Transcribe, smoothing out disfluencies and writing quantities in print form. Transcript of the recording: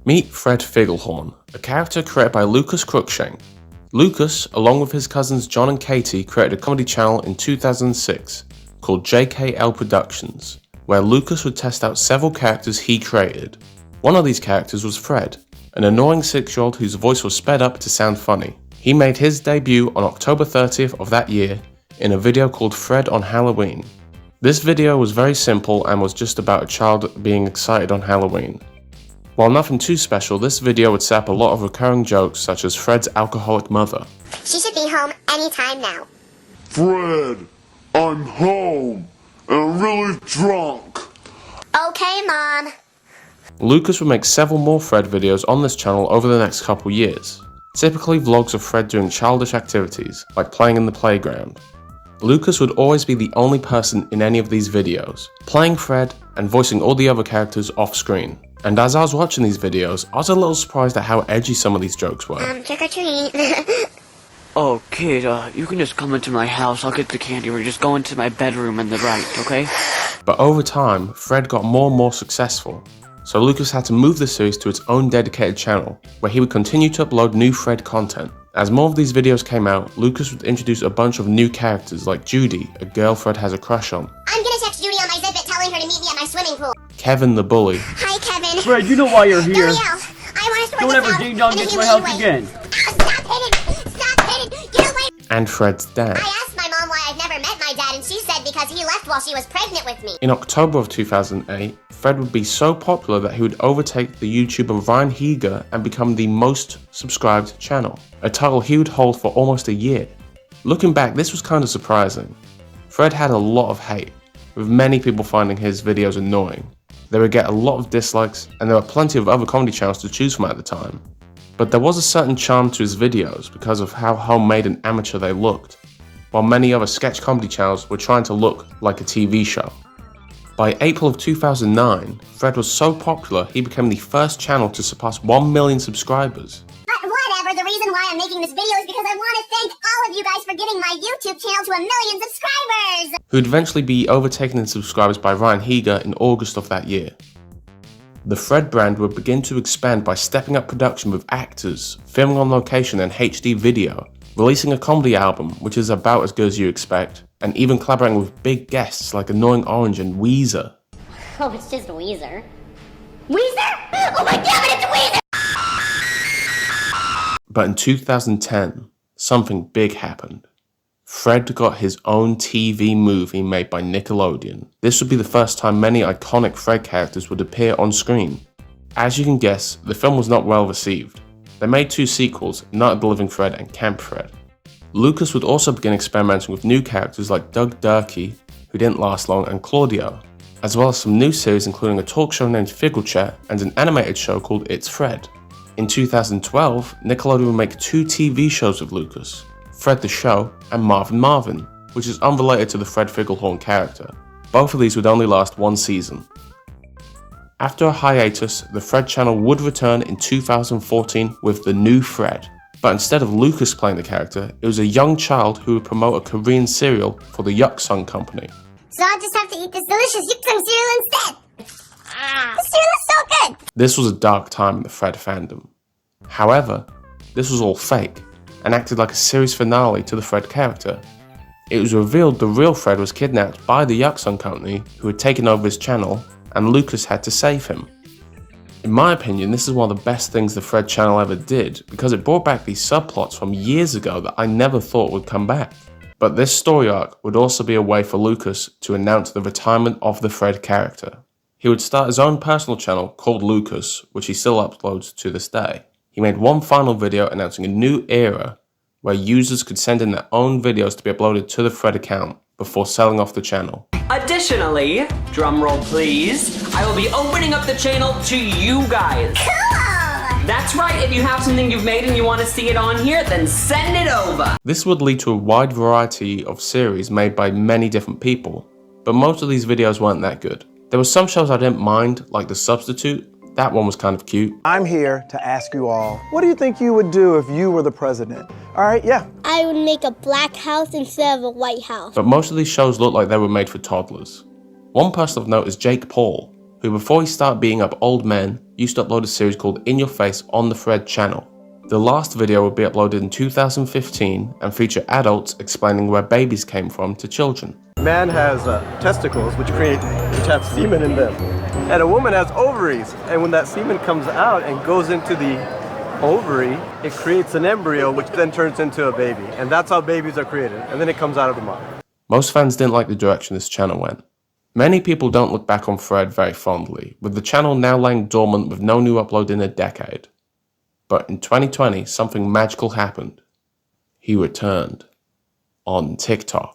Meet Fred Figglehorn, a character created by Lucas Cruikshank. Lucas, along with his cousins John and Katie, created a comedy channel in 2006 called JKL Productions, where Lucas would test out several characters he created. One of these characters was Fred, an annoying 6-year-old whose voice was sped up to sound funny. He made his debut on October 30th of that year in a video called Fred on Halloween. This video was very simple and was just about a child being excited on Halloween. While nothing too special, this video would set up a lot of recurring jokes such as Fred's alcoholic mother. She should be home anytime now. Fred, I'm home, and I'm really drunk. Okay, Mom. Lucas would make several more Fred videos on this channel over the next couple years, typically vlogs of Fred doing childish activities, like playing in the playground. Lucas would always be the only person in any of these videos, playing Fred and voicing all the other characters off screen. And as I was watching these videos, I was a little surprised at how edgy some of these jokes were. Trick or treat. Oh, kid, you can just come into my house, I'll get the candy, or just go into my bedroom on the right, okay? But over time, Fred got more and more successful, so Lucas had to move the series to its own dedicated channel, where he would continue to upload new Fred content. As more of these videos came out, Lucas would introduce a bunch of new characters like Judy, a girl Fred has a crush on. I'm gonna text Judy on my Zip It telling her to meet me at my swimming pool. Kevin the bully. Hi, Kevin. Fred, you know why you're here. Don't yell. I want us to work Don't this ever out ding dong in a get to my humane house way. again. Stop hitting! Stop hitting! Get away! And Fred's dad. I asked my mom why I've never met my dad, and she said because he left while she was pregnant with me. In October of 2008, Fred would be so popular that he would overtake the YouTuber Ryan Higa and become the most subscribed channel, a title he would hold for almost a year. Looking back, this was kind of surprising. Fred had a lot of hate, with many people finding his videos annoying. They would get a lot of dislikes, and there were plenty of other comedy channels to choose from at the time. But there was a certain charm to his videos because of how homemade and amateur they looked, while many other sketch comedy channels were trying to look like a TV show. By April of 2009, Fred was so popular he became the first channel to surpass 1 million subscribers. But whatever, the reason why I'm making this video is because I want to thank all of you guys for getting my YouTube channel to 1 million subscribers! Who would eventually be overtaken in subscribers by Ryan Higa in August of that year. The Fred brand would begin to expand by stepping up production with actors, filming on location and HD video, releasing a comedy album which is about as good as you expect, and even collaborating with big guests like Annoying Orange and Weezer. Oh, it's just Weezer. Weezer? Oh my god, it's Weezer! But in 2010, something big happened. Fred got his own TV movie made by Nickelodeon. This would be the first time many iconic Fred characters would appear on screen. As you can guess, the film was not well received. They made 2 sequels, Night of the Living Fred and Camp Fred. Lucas would also begin experimenting with new characters like Doug Durkee, who didn't last long, and Claudio, as well as some new series including a talk show named Figglehorn and an animated show called It's Fred. In 2012, Nickelodeon would make 2 TV shows with Lucas, Fred the Show and Marvin Marvin, which is unrelated to the Fred Figglehorn character. Both of these would only last 1 season. After a hiatus, the Fred channel would return in 2014 with The New Fred. But instead of Lucas playing the character, it was a young child who would promote a Korean cereal for the Yuksung company. So I just have to eat this delicious Yuksum cereal instead. The cereal is so good! This was a dark time in the Fred fandom. However, this was all fake, and acted like a series finale to the Fred character. It was revealed the real Fred was kidnapped by the Yuksung company who had taken over his channel, and Lucas had to save him. In my opinion, this is one of the best things the Fred channel ever did, because it brought back these subplots from years ago that I never thought would come back. But this story arc would also be a way for Lucas to announce the retirement of the Fred character. He would start his own personal channel called Lucas, which he still uploads to this day. He made one final video announcing a new era where users could send in their own videos to be uploaded to the Fred account before selling off the channel. Additionally, drumroll please, I will be opening up the channel to you guys. Cool! That's right, if you have something you've made and you want to see it on here, then send it over. This would lead to a wide variety of series made by many different people, but most of these videos weren't that good. There were some shows I didn't mind, like The Substitute. That one was kind of cute. I'm here to ask you all, what do you think you would do if you were the president? All right, yeah. I would make a black house instead of a white house. But most of these shows look like they were made for toddlers. One person of note is Jake Paul. who before he started beating up old men, used to upload a series called In Your Face on the Fred channel. The last video would be uploaded in 2015 and feature adults explaining where babies came from to children. Man has testicles which have semen in them, and a woman has ovaries, and when that semen comes out and goes into the ovary, it creates an embryo which then turns into a baby, and that's how babies are created, and then it comes out of the mother. Most fans didn't like the direction this channel went. Many people don't look back on Fred very fondly, with the channel now laying dormant with no new upload in a decade. But in 2020, something magical happened. He returned on TikTok.